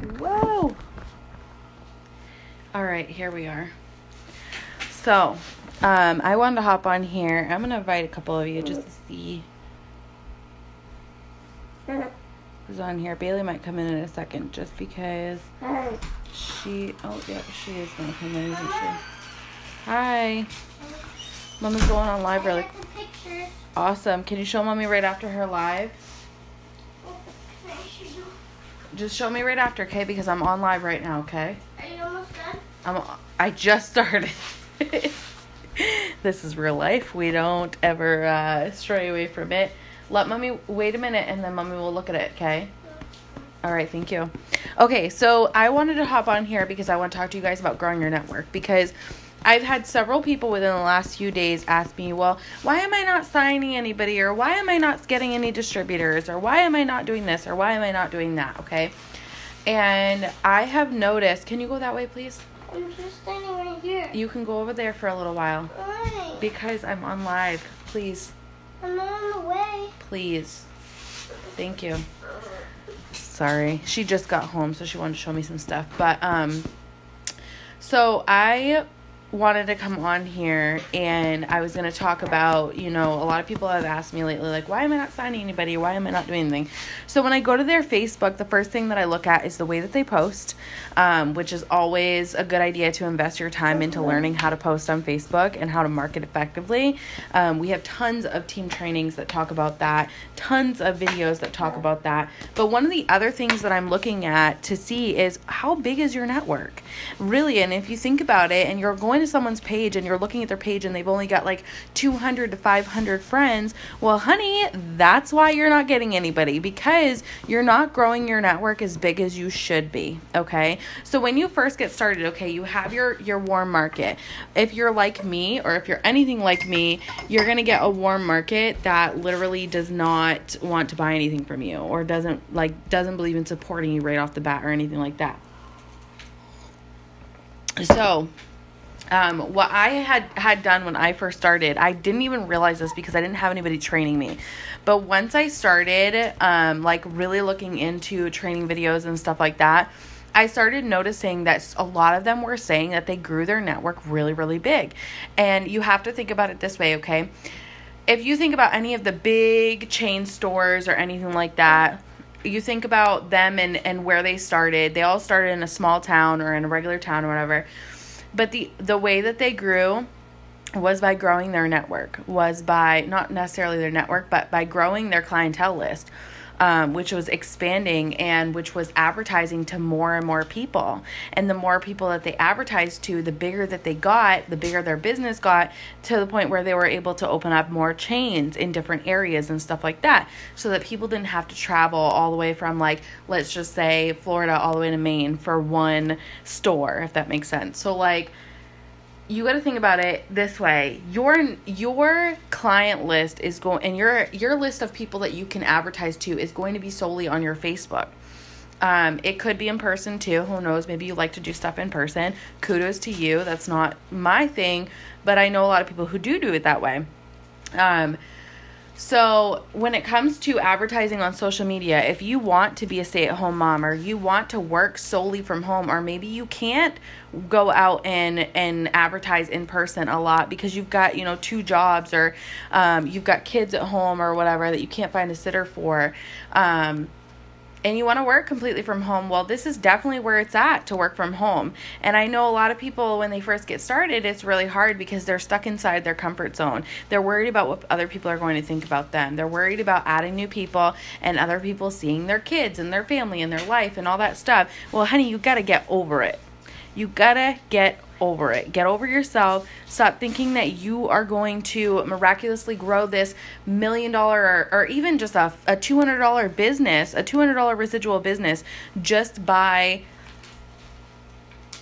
Whoa. All right, here we are. So, I wanted to hop on here. I'm going to invite a couple of you just to see who's on here. Bailey might come in a second just because she is going to come in, isn't she? Hi. Mama's going on live really. Awesome. Can you show Mommy right after her live? Just show me right after, okay? Because I'm on live right now, okay? Are you almost done? I just started. This is real life. We don't ever stray away from it. Let Mommy wait a minute, and then Mommy will look at it, okay? All right, thank you. Okay, so I wanted to hop on here because I want to talk to you guys about growing your network, because I've had several people within the last few days ask me, well, why am I not signing anybody, or why am I not getting any distributors, or why am I not doing this, or why am I not doing that, okay? And I have noticed, can you go that way, please? I'm just standing right here. You can go over there for a little while. Why? Because I'm on live. Please. I'm on the way. Please. Thank you. Sorry. She just got home, so she wanted to show me some stuff. But, so I wanted to come on here, and I was going to talk about, a lot of people have asked me lately, like, why am I not signing anybody? Why am I not doing anything? So when I go to their Facebook, the first thing that I look at is the way that they post, which is always a good idea to invest your time into learning how to post on Facebook and how to market effectively. We have tons of team trainings that talk about that, tons of videos that talk about that. But one of the other things that I'm looking at to see is how big is your network? Really, and if you think about it, and you're going to someone's page and you're looking at their page and they've only got like 200 to 500 friends, well, honey, that's why you're not getting anybody, because you're not growing your network as big as you should be, okay? So when you first get started, okay, you have your warm market. If you're like me, or if you're anything like me, you're going to get a warm market that literally does not want to buy anything from you, or doesn't believe in supporting you right off the bat or anything like that. So what I had done when I first started, I didn't even realize this because I didn't have anybody training me. But once I started, really looking into training videos and stuff like that, I started noticing that a lot of them were saying that they grew their network really, really big. And you have to think about it this way, okay? If you think about any of the big chain stores or anything like that, you think about them and where they started. They all started in a small town or in a regular town or whatever. But the way that they grew was by growing their network, was by not necessarily their network, but by growing their clientele list, which was expanding and which was advertising to more and more people. And the more people that they advertised to, the bigger that they got, the bigger their business got, to the point where they were able to open up more chains in different areas and stuff like that, so that people didn't have to travel all the way from, like, let's just say Florida all the way to Maine for one store, if that makes sense. So, like, you got to think about it this way. Your client list is going, and your list of people that you can advertise to is going to be solely on your Facebook. It could be in person too. Who knows? Maybe you like to do stuff in person. Kudos to you. That's not my thing, but I know a lot of people who do it that way. So when it comes to advertising on social media, if you want to be a stay-at-home mom, or you want to work solely from home, or maybe you can't go out and advertise in person a lot because you've got, 2 jobs, or you've got kids at home or whatever that you can't find a sitter for, and you want to work completely from home, well, this is definitely where it's at to work from home. And I know a lot of people, when they first get started, it's really hard because they're stuck inside their comfort zone. They're worried about what other people are going to think about them. They're worried about adding new people and other people seeing their kids and their family and their life and all that stuff. Well, honey, you got to get over it. You got to get over it. Get over yourself. Stop thinking that you are going to miraculously grow this $1 million or even just a $200 business, a $200 residual business, just by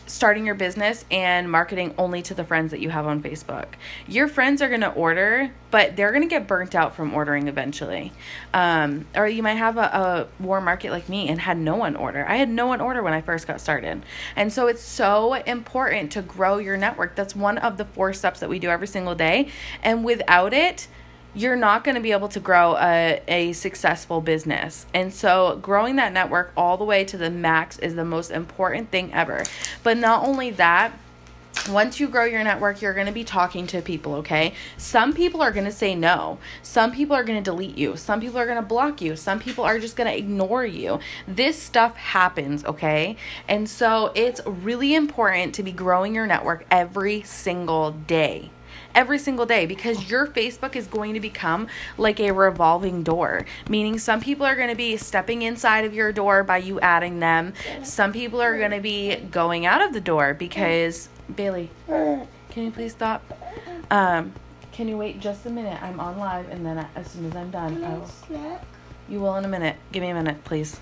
starting your business and marketing only to the friends that you have on Facebook. Your friends are going to order, but they're going to get burnt out from ordering eventually. Or you might have a warm market like me and had no one order. I had no one order when I first got started. And so it's so important to grow your network. That's one of the 4 steps that we do every single day. And without it, you're not going to be able to grow a successful business. And so growing that network all the way to the max is the most important thing ever. But not only that, once you grow your network, you're going to be talking to people, okay? Some people are going to say no. Some people are going to delete you. Some people are going to block you. Some people are just going to ignore you. This stuff happens, okay? And so it's really important to be growing your network every single day. Every single day, because your Facebook is going to become like a revolving door, meaning some people are going to be stepping inside of your door by you adding them. Some people are going to be going out of the door because, Bailey, can you please stop? Can you wait just a minute? I'm on live, and then as soon as I'm done, I will. You will in a minute. Give me a minute, please.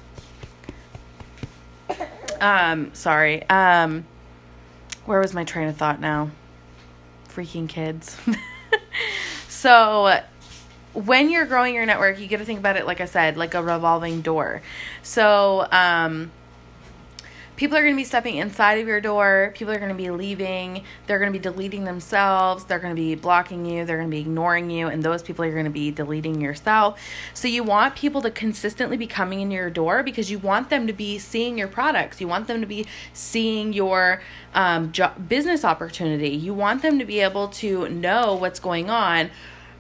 Sorry. Where was my train of thought now? Freaking kids. So when you're growing your network, you got to think about it, like I said, like a revolving door. So people are going to be stepping inside of your door. People are going to be leaving. They're going to be deleting themselves. They're going to be blocking you. They're going to be ignoring you. And those people are going to be deleting yourself. So you want people to consistently be coming in your door because you want them to be seeing your products. You want them to be seeing your business opportunity. You want them to be able to know what's going on.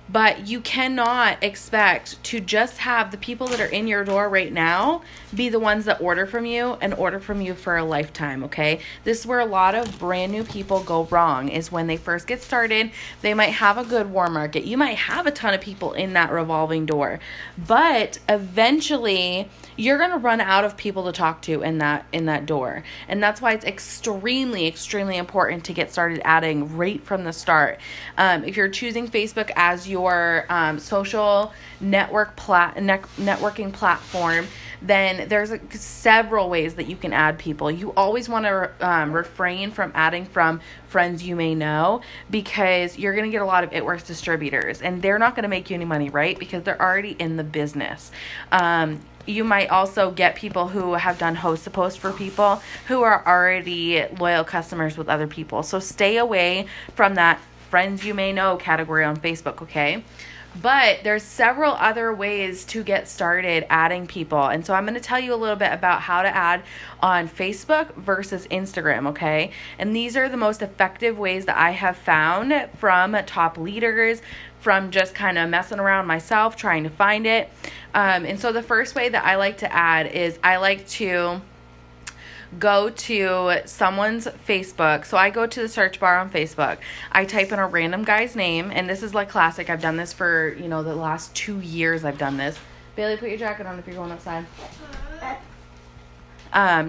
But you cannot expect to just have the people that are in your door right now be the ones that order from you and order from you for a lifetime, okay? This is where a lot of brand new people go wrong, is when they first get started, they might have a good warm market. You might have a ton of people in that revolving door, but eventually you're going to run out of people to talk to in that door. And that's why it's extremely, extremely important to get started adding right from the start. If you're choosing Facebook as your social networking platform, then there's several ways that you can add people. You always want to refrain from adding from friends you may know, because you're going to get a lot of It Works distributors, and they're not going to make you any money, right? Because they're already in the business. You might also get people who have done host-to-post for people who are already loyal customers with other people. So stay away from that friends you may know category on Facebook, okay? But there's several other ways to get started adding people. And so I'm going to tell you a little bit about how to add on Facebook versus Instagram, okay? And these are the most effective ways that I have found from top leaders, from just kind of messing around myself, trying to find it. And so the first way that I like to add is I like to go to someone's Facebook. So I go to the search bar on Facebook. I type in a random guy's name, and this is like classic. I've done this for, the last 2 years I've done this. Bailey, put your jacket on if you're going outside.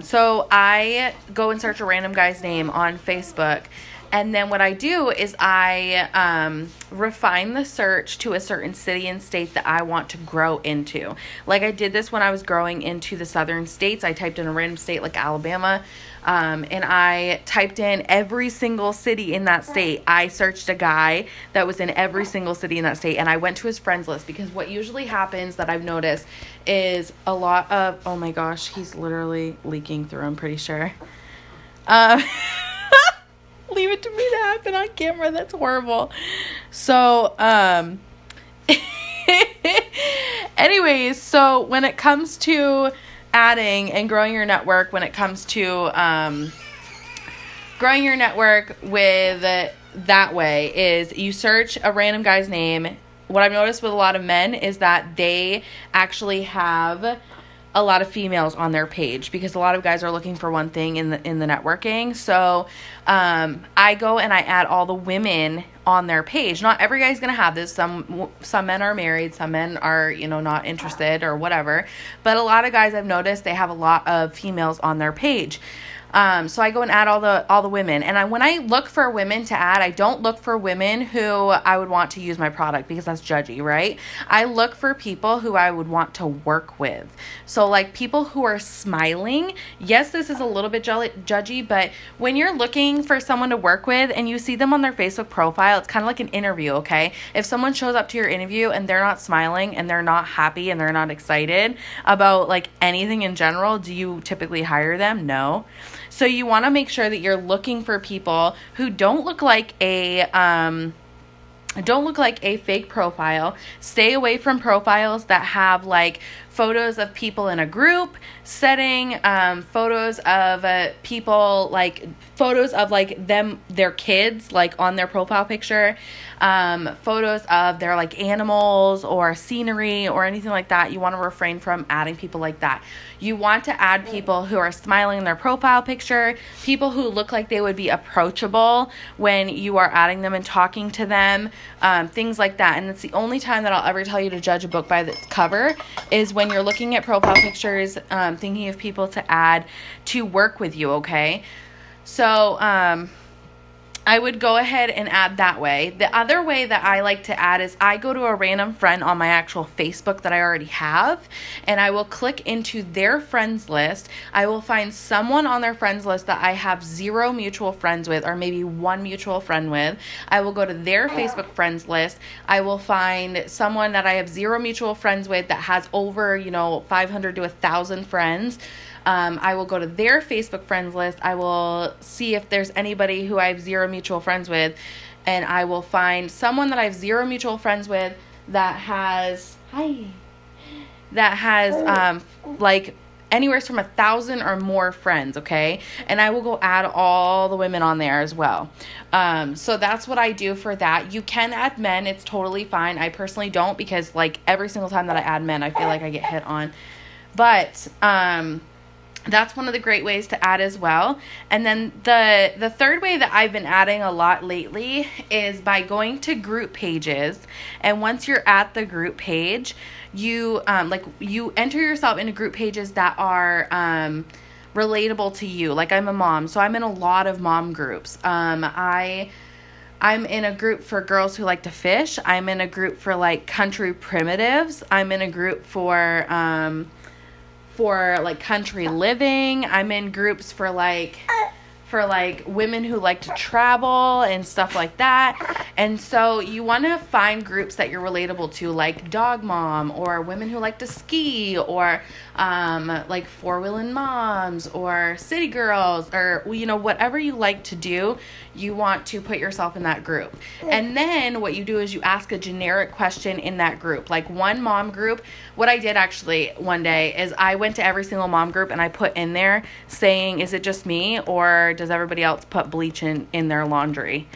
So I go and search a random guy's name on Facebook. And then what I do is I refine the search to a certain city and state that I want to grow into. Like I did this when I was growing into the southern states. I typed in a random state like Alabama, and I typed in every single city in that state. I searched a guy that was in every single city in that state, and I went to his friends list, because what usually happens that I've noticed is a lot of, oh my gosh, he's literally leaking through, I'm pretty sure. Leave it to me to happen on camera. That's horrible. So, anyways, so when it comes to adding and growing your network, when it comes to growing your network with that way, is you search a random guy's name. What I've noticed with a lot of men is that they actually have a lot of females on their page, because a lot of guys are looking for one thing in the networking. So I go and I add all the women on their page. Not every guy's gonna have this. Some men are married, some men are not interested or whatever, but a lot of guys I've noticed, they have a lot of females on their page. So I go and add all the women, and when I look for women to add, I don't look for women who I would want to use my product, because that's judgy, right? I look for people who I would want to work with. So like people who are smiling. Yes, this is a little bit judgy, but when you're looking for someone to work with and you see them on their Facebook profile, it's kind of like an interview, okay? If someone shows up to your interview and they're not smiling and they're not happy and they're not excited about like anything in general, do you typically hire them? No. So you want to make sure that you're looking for people who don't look like a don't look like a fake profile. Stay away from profiles that have like photos of people in a group setting, photos of people, like photos of like their kids, like on their profile picture, photos of their like animals or scenery or anything like that. You want to refrain from adding people like that. You want to add people who are smiling in their profile picture, people who look like they would be approachable when you are adding them and talking to them, things like that. And it's the only time that I'll ever tell you to judge a book by its cover is when you're looking at profile pictures, thinking of people to add to work with you, okay? So, I would go ahead and add that way. The other way that I like to add is I go to a random friend on my actual Facebook that I already have, and I will click into their friends list. I will find someone on their friends list that I have 0 mutual friends with, or maybe 1 mutual friend with. I will go to their Facebook friends list. I will find someone that I have 0 mutual friends with that has over, 500 to 1,000 friends. I will go to their Facebook friends list. I will see if there's anybody who I have 0 mutual friends with, and I will find someone that I have 0 mutual friends with that has like anywhere from 1,000 or more friends, okay? And I will go add all the women on there as well. So that's what I do for that. You can add men. It's totally fine. I personally don't, because like every single time that I add men, I feel like I get hit on. But, that's one of the great ways to add as well. And then the third way that I've been adding a lot lately is by going to group pages. And once you're at the group page, you enter yourself into group pages that are relatable to you. Like I'm a mom, so I'm in a lot of mom groups. I'm in a group for girls who like to fish. I'm in a group for like country primitives. I'm in a group for like country living. I'm in groups for like women who like to travel and stuff like that. And so you want to find groups that you're relatable to, like dog mom, or women who like to ski, or like four-wheeling moms, or city girls, or whatever you like to do, you want to put yourself in that group. And then what you do is you ask a generic question in that group. Like one mom group, what I did actually one day is I went to every single mom group and I put in there saying, is it just me, or does everybody else put bleach in their laundry?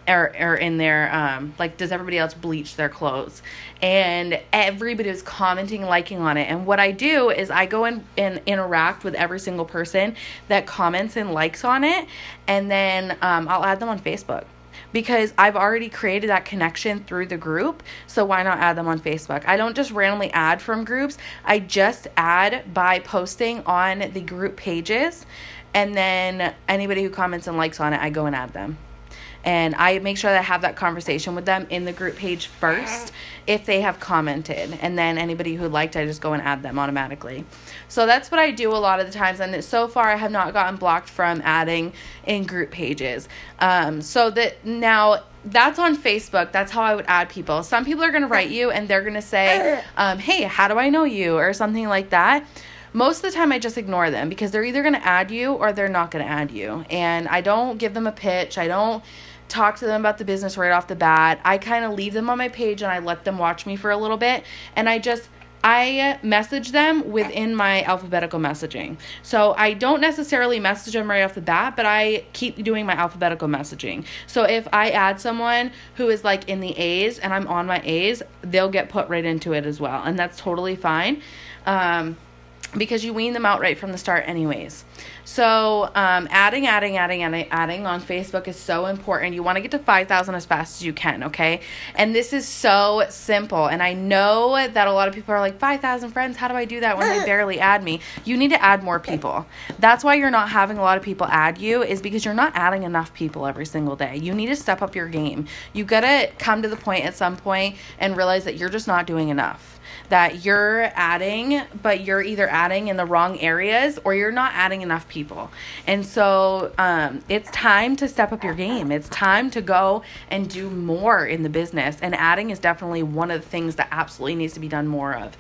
Or in their, does everybody else bleach their clothes? And everybody was commenting, liking on it. And what I do is I go in and interact with every single person that comments and likes on it. And then I'll add them on Facebook, because I've already created that connection through the group. So why not add them on Facebook? I don't just randomly add from groups. I just add by posting on the group pages. And then anybody who comments and likes on it, I go and add them. And I make sure that I have that conversation with them in the group page first if they have commented. And then anybody who liked, I just go and add them automatically. So that's what I do a lot of the times. And so far, I have not gotten blocked from adding in group pages. So that now that's on Facebook. That's how I would add people. Some people are going to write you and they're going to say, hey, how do I know you? Or something like that. Most of the time I just ignore them, because they're either going to add you or they're not going to add you. And I don't give them a pitch. I don't talk to them about the business right off the bat. I kind of leave them on my page and I let them watch me for a little bit. And I message them within my alphabetical messaging. So I don't necessarily message them right off the bat, but I keep doing my alphabetical messaging. So if I add someone who is like in the A's and I'm on my A's, they'll get put right into it as well. And that's totally fine. Because you wean them out right from the start anyways. So adding on Facebook is so important. You want to get to 5,000 as fast as you can, okay? And this is so simple. And I know that a lot of people are like, 5,000 friends, how do I do that when they barely add me? You need to add more people. That's why you're not having a lot of people add you, is because you're not adding enough people every single day. You need to step up your game. You got to come to the point at some point and realize that you're just not doing enough. That you're adding, but you're either adding in the wrong areas or you're not adding enough people. And so it's time to step up your game. It's time to go and do more in the business. And adding is definitely one of the things that absolutely needs to be done more of.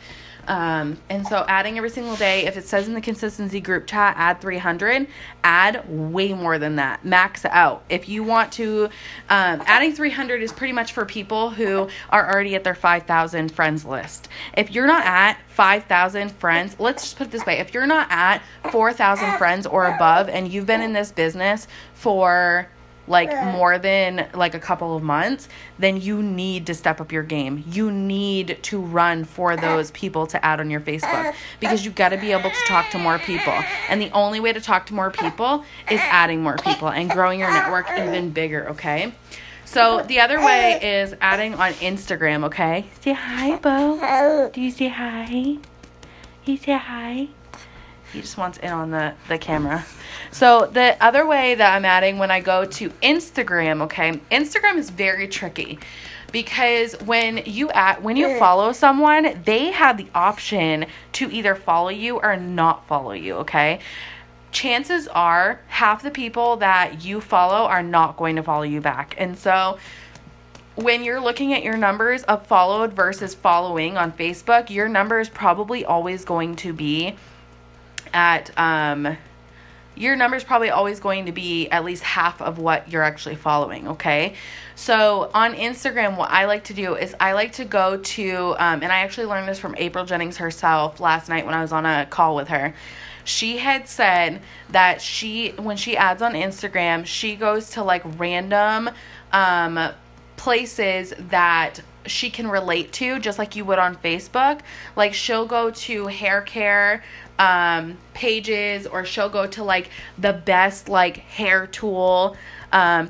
And so adding every single day, if it says in the consistency group chat, add 300, add way more than that. Max out. If you want to, adding 300 is pretty much for people who are already at their 5,000 friends list. If you're not at 5,000 friends, let's just put it this way. If you're not at 4,000 friends or above, and you've been in this business for like more than like a couple of months, then you need to step up your game. You need to run for those people to add on your Facebook, because you've got to be able to talk to more people. And the only way to talk to more people is adding more people and growing your network even bigger, okay? So the other way is adding on Instagram, okay? Say hi, Bo. Do you say hi? You say hi? He just wants in on the camera. So the other way that I'm adding when I go to Instagram, okay? Instagram is very tricky, because when you follow someone, they have the option to either follow you or not follow you, okay? Chances are half the people that you follow are not going to follow you back. And so when you're looking at your numbers of followed versus following on Facebook, your number is probably always going to be at your number's probably always going to be at least half of what you're actually following, okay? So on Instagram, what I like to do is I like to go to, and I actually learned this from April Jennings herself last night when I was on a call with her. She had said that when she adds on Instagram, she goes to like random places that she can relate to, just like you would on Facebook. Like she'll go to hair care pages, or she'll go to like the best like hair tool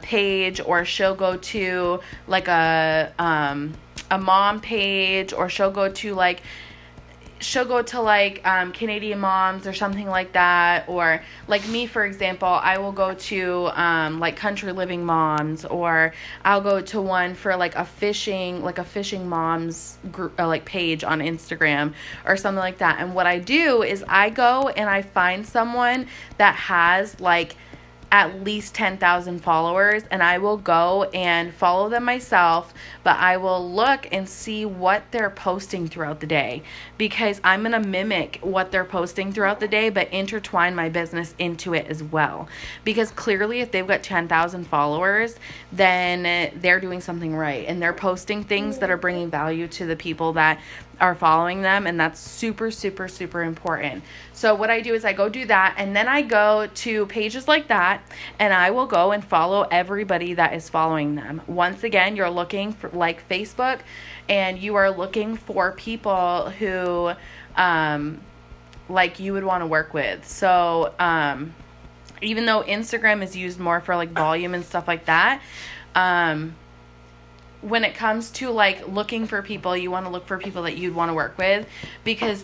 page, or she'll go to like a mom page, or she'll go to like Canadian moms or something like that. Or like me, for example, I will go to like country living moms, or I'll go to one for like a fishing moms group, like page on Instagram or something like that. And what I do is I go and I find someone that has like at least 10,000 followers, and I will go and follow them myself, but I will look and see what they're posting throughout the day, because I'm going to mimic what they're posting throughout the day, but intertwine my business into it as well. Because clearly if they've got 10,000 followers, then they're doing something right, and they're posting things that are bringing value to the people that are following them, and that's super, super, super important. So what I do is I go do that, and then I go to pages like that, and I will go and follow everybody that is following them. Once again, you're looking for like Facebook, and you are looking for people who like you would want to work with. So even though Instagram is used more for like volume and stuff like that, when it comes to like looking for people, you want to look for people that you'd want to work with, because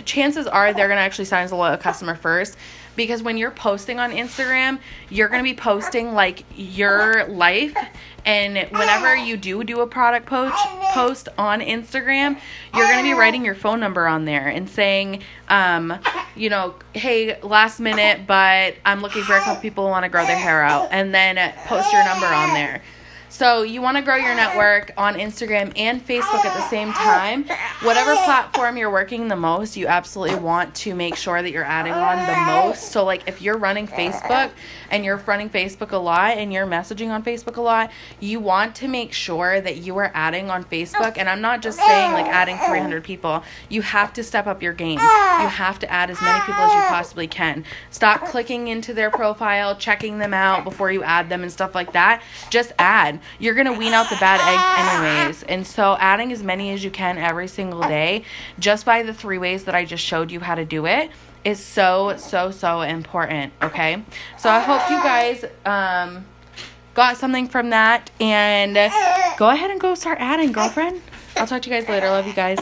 chances are they're going to actually sign as a loyal customer first. Because when you're posting on Instagram, you're going to be posting like your life, and whenever you do a product post on Instagram, you're going to be writing your phone number on there and saying, hey, last minute, but I'm looking for a couple people who want to grow their hair out, and then post your number on there. So you want to grow your network on Instagram and Facebook at the same time. Whatever platform you're working the most, you absolutely want to make sure that you're adding on the most. So like if you're running Facebook and you're running Facebook a lot and you're messaging on Facebook a lot, you want to make sure that you are adding on Facebook. And I'm not just saying like adding 300 people. You have to step up your game. You have to add as many people as you possibly can. Stop clicking into their profile, checking them out before you add them and stuff like that. Just add. You're going to wean out the bad eggs anyways. And so adding as many as you can every single day, just by the 3 ways that I just showed you how to do it, is so, so, so important, okay? So I hope you guys got something from that, and go ahead and go start adding, girlfriend. I'll talk to you guys later. Love you guys.